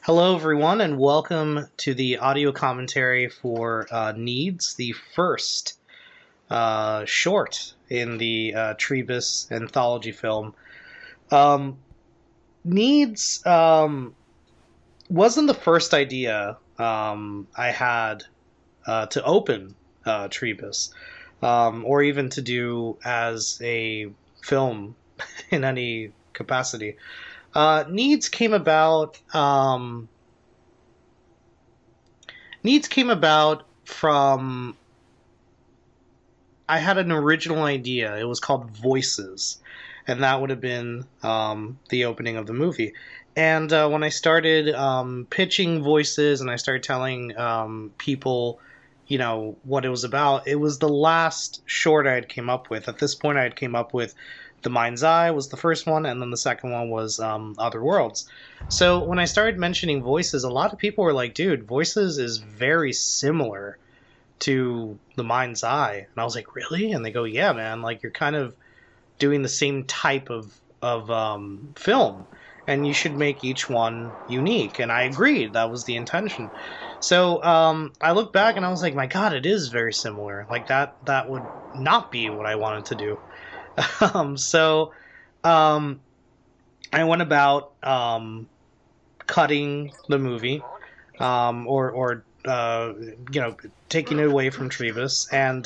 Hello, everyone, and welcome to the audio commentary for Needs, the first short in the Tribus anthology film. Um, Needs wasn't the first idea I had to open Tribus, or even to do as a film in any capacity. Needs came about. Needs came about from I had an original idea. It was called Voices, and that would have been the opening of the movie. And when I started pitching Voices, and I started telling people, what it was about, it was the last short I had came up with. At this point, I had came up with The Mind's Eye was the first one, and then the second one was Other Worlds. So when I started mentioning Voices, a lot of people were like, dude, Voices is very similar to The Mind's Eye. And I was like, really? And they go, yeah, man, like you're kind of doing the same type of film, and you should make each one unique. And I agreed, that was the intention. So I look back and I was like, my God, it is very similar. Like that would not be what I wanted to do. So I went about cutting the movie, or taking it away from Tribus. And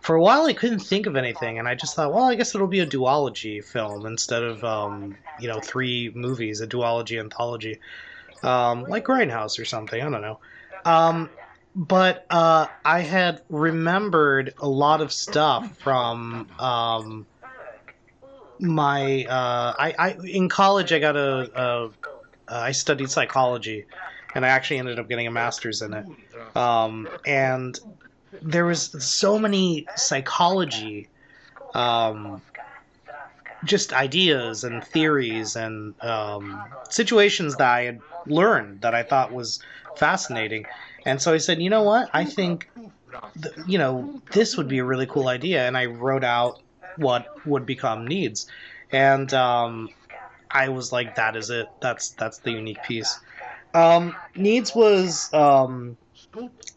for a while, I couldn't think of anything, and I just thought, well, I guess it'll be a duology film instead of three movies, a duology anthology, like Grindhouse or something. I don't know. But I had remembered a lot of stuff from my I in college. I studied psychology, and I actually ended up getting a master's in it. And there was so many psychology, just ideas and theories and situations that I had learned that I thought was fascinating. And so I said, you know what? I think, this would be a really cool idea. And I wrote out what would become Needs. And I was like, that is it. That's the unique piece. Needs was the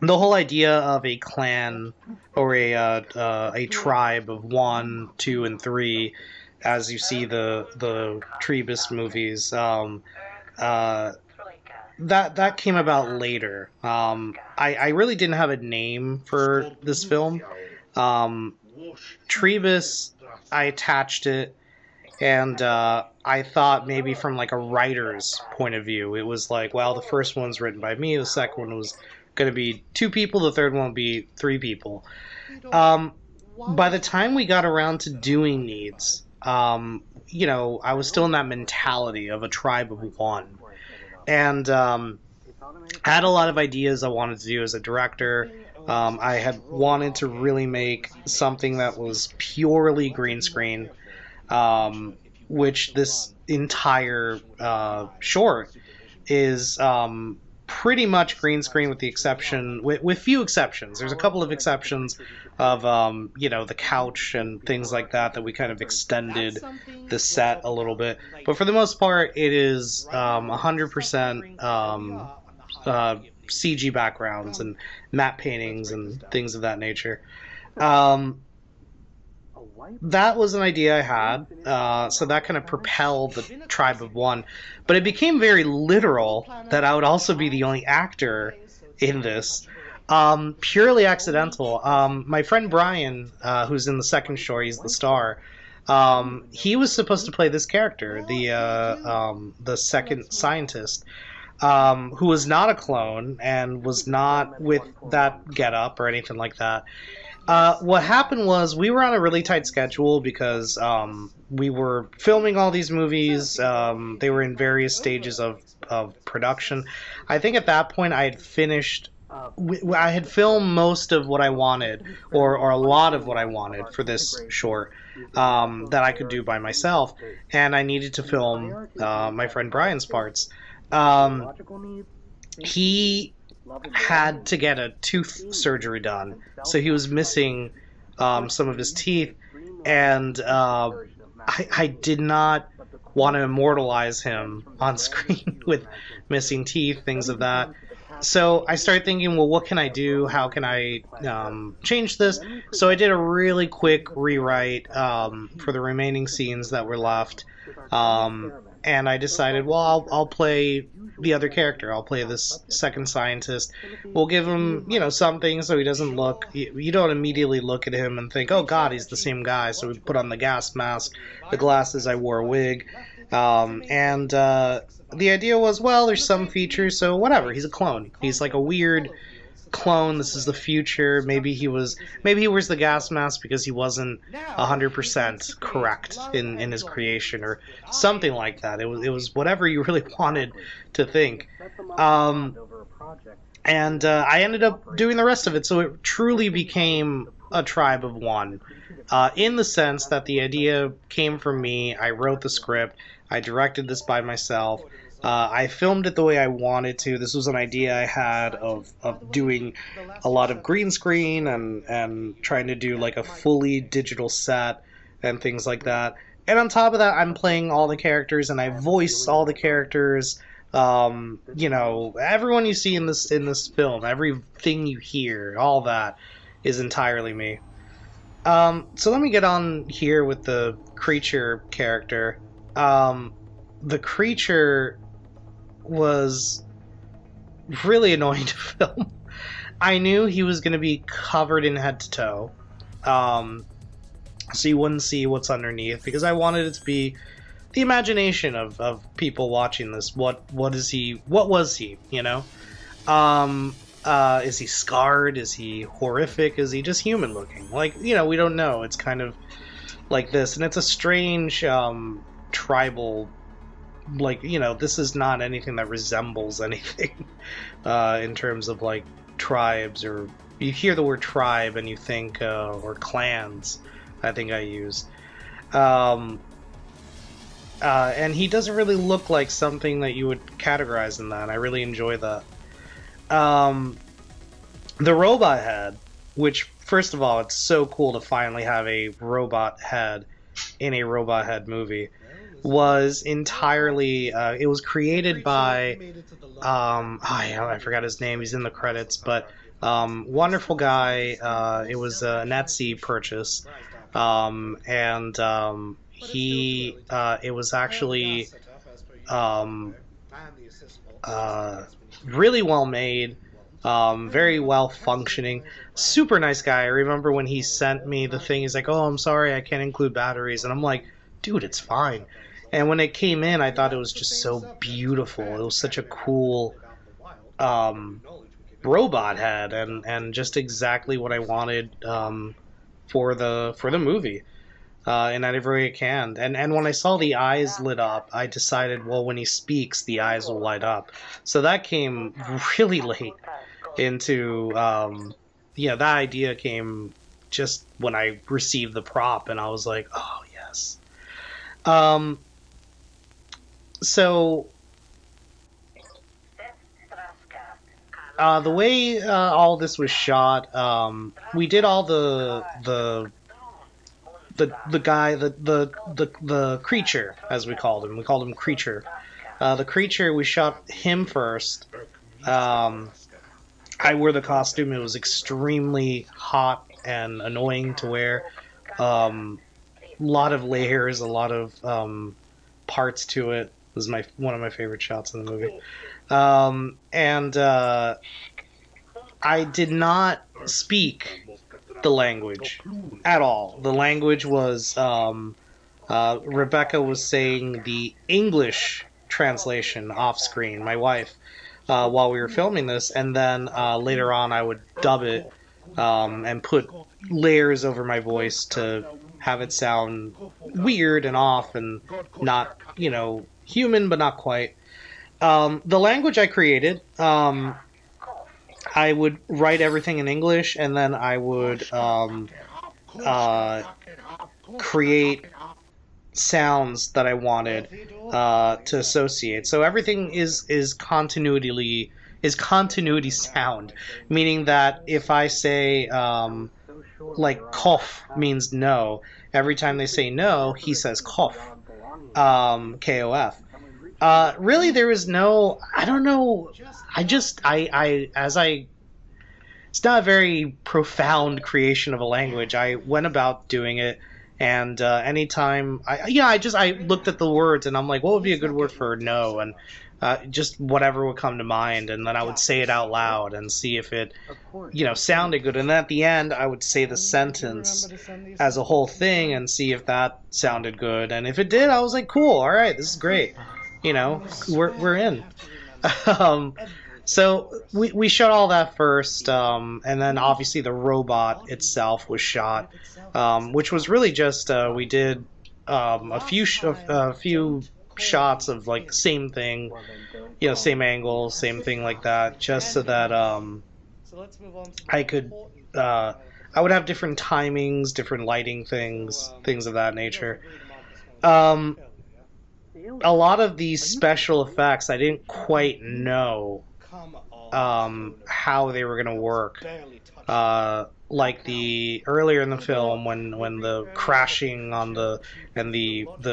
whole idea of a clan or a tribe of 1, 2, and 3, as you see the Tribus movies. That came about later. I really didn't have a name for this film. Tribus, I attached it, and I thought maybe from like a writer's point of view, it was like, well, the first one's written by me, the second one was going to be 2 people, the third one would be 3 people. By the time we got around to doing Needs, I was still in that mentality of a tribe of 1. And I had a lot of ideas I wanted to do as a director. I had wanted to really make something that was purely green screen, which this entire short is pretty much green screen, with the exception, with few exceptions. There's a couple of exceptions of the couch and things like that we kind of extended the set a little bit, but for the most part it is 100% CG backgrounds and matte paintings and things of that nature. That was an idea I had, so that kind of propelled the Tribe of 1. But it became very literal that I would also be the only actor in this. Purely accidental. My friend Brian, who's in the second short, he's the star. He was supposed to play this character, the second scientist, who was not a clone and was not with that getup or anything like that. What happened was we were on a really tight schedule because we were filming all these movies. They were in various stages of production. I think at that point I had finished. I had filmed most of what I wanted, or a lot of what I wanted for this short, that I could do by myself, and I needed to film my friend Brian's parts. He had to get a tooth surgery done, so he was missing some of his teeth, and I did not want to immortalize him on screen with missing teeth, things of that. So I started thinking, well, what can I do? How can I change this? So I did a really quick rewrite for the remaining scenes that were left. And I decided, well, I'll play the other character. I'll play this second scientist. We'll give him, something so he doesn't look. You don't immediately look at him and think, oh God, he's the same guy. So we put on the gas mask, the glasses. I wore a wig, and the idea was, well, there's some features, so whatever. He's a clone. He's like a weird clone. This is the future. Maybe he wears the gas mask because he wasn't 100% correct in his creation or something like that. It was whatever you really wanted to think. And I ended up doing the rest of it, so it truly became a tribe of one. In the sense that the idea came from me. I wrote the script. I directed this by myself. I filmed it the way I wanted to. This was an idea I had of doing a lot of green screen and trying to do like a fully digital set and things like that. And on top of that, I'm playing all the characters and I voice all the characters. Everyone you see in this film, everything you hear, all that is entirely me. So let me get on here with the creature character. The creature was really annoying to film. I knew he was going to be covered in head to toe, so you wouldn't see what's underneath, because I wanted it to be the imagination of people watching this. What was he, is he scarred? Is he horrific? Is he just human looking? We don't know. It's kind of like this, and it's a strange tribal, this is not anything that resembles anything in terms of tribes, or you hear the word tribe and you think or clans, I think I used, and he doesn't really look like something that you would categorize in that. I really enjoy that. The robot head, which, first of all, it's so cool to finally have a robot head in a robot head movie, was entirely it was created by I forgot his name, he's in the credits, but wonderful guy. It was a Etsy purchase, and he it was actually really well made, very well functioning, super nice guy. I remember when he sent me the thing, he's like, oh, I'm sorry, I can't include batteries, and I'm like, dude, it's fine. And when it came in, I thought it was just so beautiful. It was such a cool robot head, and just exactly what I wanted for the movie. In every way I can. And when I saw the eyes lit up, I decided, well, when he speaks, the eyes will light up. So that came really late into, that idea came just when I received the prop, and I was like, oh, yes. So the way all this was shot, we did all the guy, the creature, as we called him. We called him Creature. The creature, we shot him first. I wore the costume. It was extremely hot and annoying to wear. A lot of layers, a lot of parts to it. This is one of my favorite shots in the movie. And I did not speak the language at all. The language was Rebecca was saying the English translation off screen, my wife, while we were filming this, and then later on I would dub it and put layers over my voice to have it sound weird and off and not, human, but not quite. The language I created, I would write everything in English, and then I would create sounds that I wanted to associate. So everything is continuity sound, meaning that if I say cough means no, every time they say no, he says cough. KOF. Really, there was no. I don't know. I just I as I. It's not a very profound creation of a language. I went about doing it, and anytime I looked at the words and I'm like, what would be a good word for no, and just whatever would come to mind, and then I would say it out loud and see if it sounded good. And at the end, I would say the sentence as a whole thing and see if that sounded good. And if it did, I was like, cool, all right, this is great. We're in. um, so we shot all that first, and then obviously the robot itself was shot, which was really just we did a few shots of like the same thing, same angle, same thing like that, just so that I could I would have different timings, different lighting things of that nature. Um, a lot of these special effects I didn't quite know how they were going to work. Like the earlier in the film when the crashing on the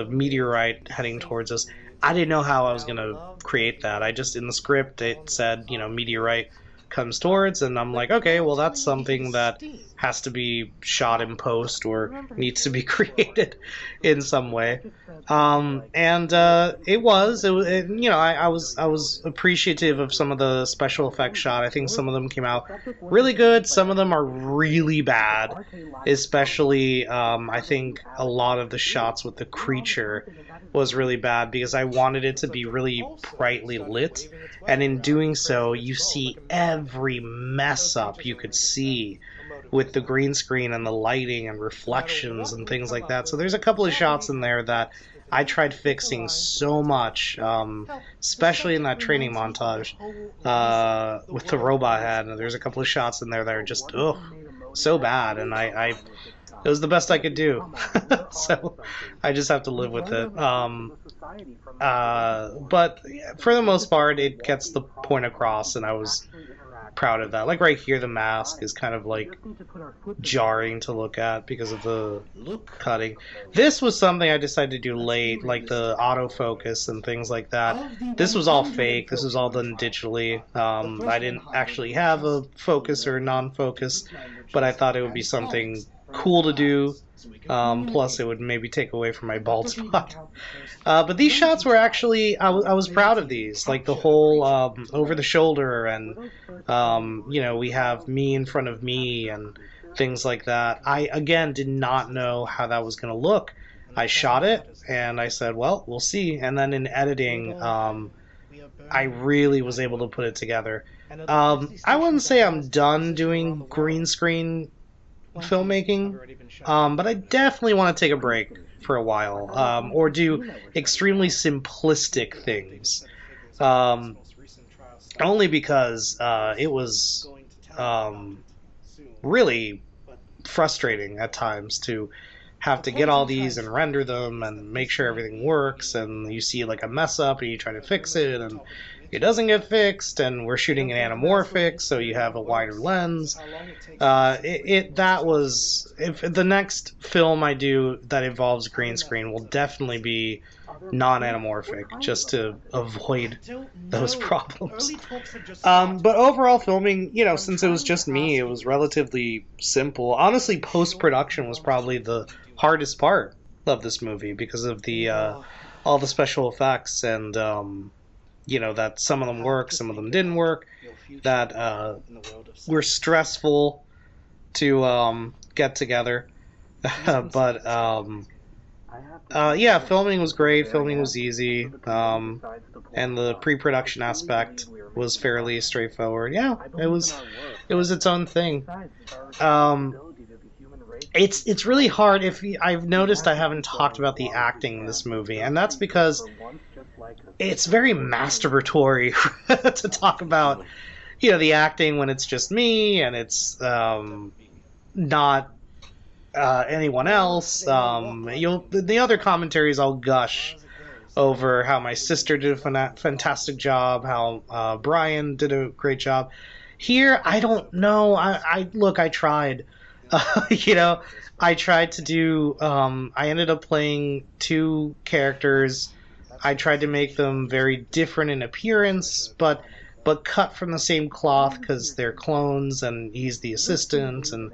meteorite heading towards us, I didn't know how I was going to create that. I just in the script it said meteorite comes towards, and I'm like, okay, well that's something that has to be shot in post or needs to be created in some way. And I was appreciative of some of the special effects shot. I think some of them came out really good. Some of them are really bad, especially I think a lot of the shots with the creature was really bad because I wanted it to be really brightly lit, and in doing so you see every mess up you could see with the green screen and the lighting and reflections and things like that. So there's a couple of shots in there that I tried fixing so much, especially in that training montage with the robot head. There's a couple of shots in there that are just so bad, and I it was the best I could do. So I just have to live with it. But for the most part, it gets the point across, and I was proud of that. Like right here, the mask is kind of like jarring to look at because of the cutting. This was something I decided to do late, like the autofocus and things like that. This was all fake. This was all done digitally. I didn't actually have a focus or non-focus, but I thought it would be something cool to do. Plus, it would maybe take away from my bald spot. But these shots were actually, I was proud of these. Like the whole over the shoulder, and we have me in front of me and things like that. I again did not know how that was going to look. I shot it and I said, well, we'll see. And then in editing, I really was able to put it together. I wouldn't say I'm done doing green screen filmmaking, but I definitely want to take a break for a while, or do extremely simplistic things, only because it was really frustrating at times to have to get all these and render them and make sure everything works, and you see like a mess up and you try to fix it and it doesn't get fixed, and we're shooting an anamorphic, so you have a wider lens. That was, if the next film I do that involves green screen will definitely be non-anamorphic, just to avoid those problems. But overall filming, since it was just me, it was relatively simple. Honestly, post-production was probably the hardest part of this movie because of the all the special effects, and that some of them worked, some of them didn't work, that were stressful to get together. But filming was great, filming was easy, and the pre-production aspect was fairly straightforward. Yeah, it was its own thing. It's really hard. I've noticed I haven't talked about the acting in this movie, and that's because it's very masturbatory to talk about, the acting when it's just me and it's not anyone else. The other commentaries I'll gush over how my sister did a fantastic job, how Brian did a great job. Here, I don't know. I tried. You know, I tried to do. I ended up playing two characters. I tried to make them very different in appearance, but cut from the same cloth because they're clones, and he's the assistant and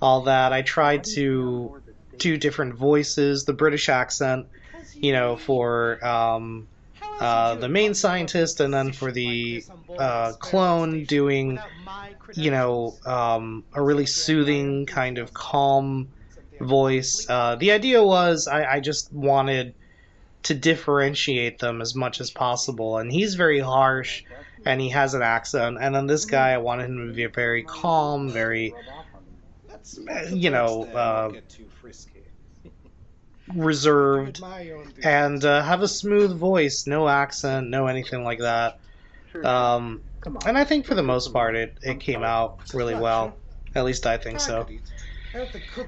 all that. I tried to do different voices, the British accent, for the main scientist, and then for the clone doing a really soothing, kind of calm voice. The idea was I just wanted to differentiate them as much as possible, and he's very harsh and he has an accent, and then this guy, I wanted him to be very calm, very, reserved, and have a smooth voice, no accent, no anything like that. And I think for the most part, it came out really well. At least I think so.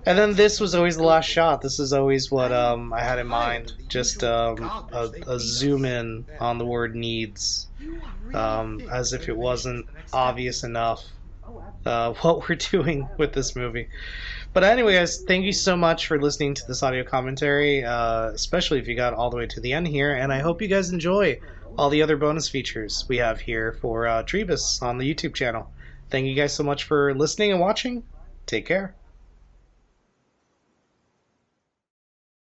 And then this was always the last shot. This is always what I had in mind. Just a zoom in on the word needs, as if it wasn't obvious enough what we're doing with this movie. But anyway, guys, thank you so much for listening to this audio commentary, especially if you got all the way to the end here. And I hope you guys enjoy all the other bonus features we have here for Tribus on the YouTube channel. Thank you guys so much for listening and watching. Take care.